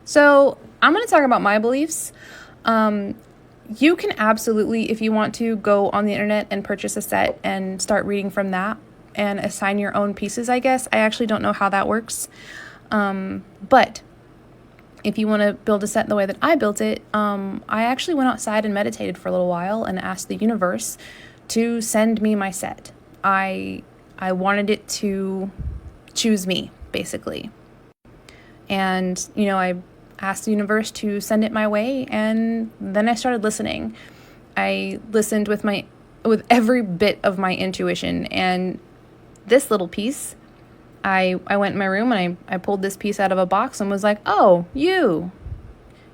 So I'm going to talk about my beliefs. You can absolutely, if you want to, go on the internet and purchase a set and start reading from that and assign your own pieces, I guess. I actually don't know how that works. But if you want to build a set the way that I built it, I actually went outside and meditated for a little while and asked the universe to send me my set. I wanted it to choose me, basically. And, I asked the universe to send it my way, and then I started listening. I listened with every bit of my intuition, and this little piece, I went in my room and I pulled this piece out of a box and was like, oh, you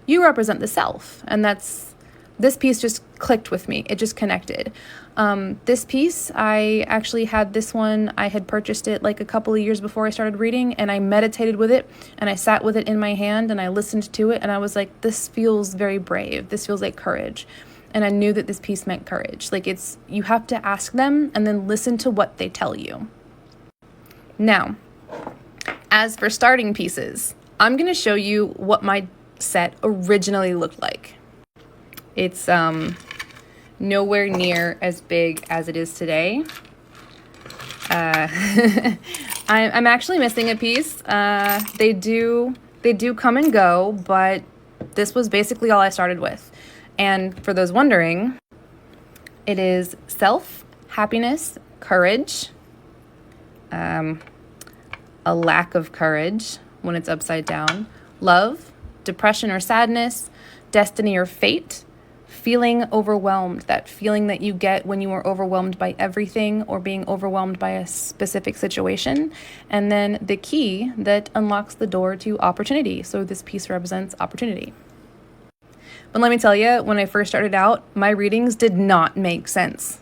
represent the self. And this piece just clicked with me. It just connected. This piece, I actually had this one. I had purchased it like a couple of years before I started reading, and I meditated with it, and I sat with it in my hand, and I listened to it, and I was like, this feels very brave. This feels like courage. And I knew that this piece meant courage. Like you have to ask them and then listen to what they tell you. Now, as for starting pieces, I'm going to show you what my set originally looked like. It's nowhere near as big as it is today. I'm actually missing a piece. They do come and go, but this was basically all I started with. And for those wondering, it is self, happiness, courage, a lack of courage when it's upside down, love, depression or sadness, destiny or fate, feeling overwhelmed, that feeling that you get when you are overwhelmed by everything or being overwhelmed by a specific situation, and then the key that unlocks the door to opportunity. So this piece represents opportunity. But let me tell you, when I first started out, my readings did not make sense.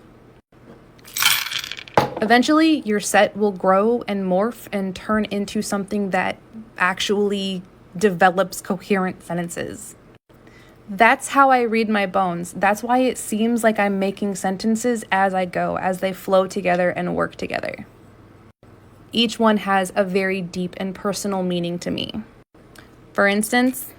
Eventually, your set will grow and morph and turn into something that actually develops coherent sentences. That's how I read my bones. That's why it seems like I'm making sentences as I go, as they flow together and work together. Each one has a very deep and personal meaning to me. For instance,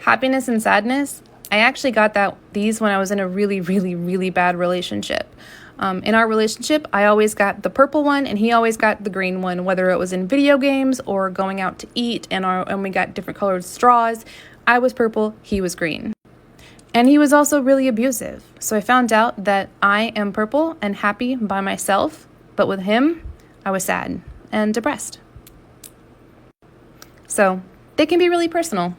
happiness and sadness, I actually got these when I was in a really, really, really bad relationship. In our relationship, I always got the purple one and he always got the green one, whether it was in video games or going out to eat, and we got different colored straws. I was purple, he was green. And he was also really abusive. So I found out that I am purple and happy by myself, but with him, I was sad and depressed. So they can be really personal.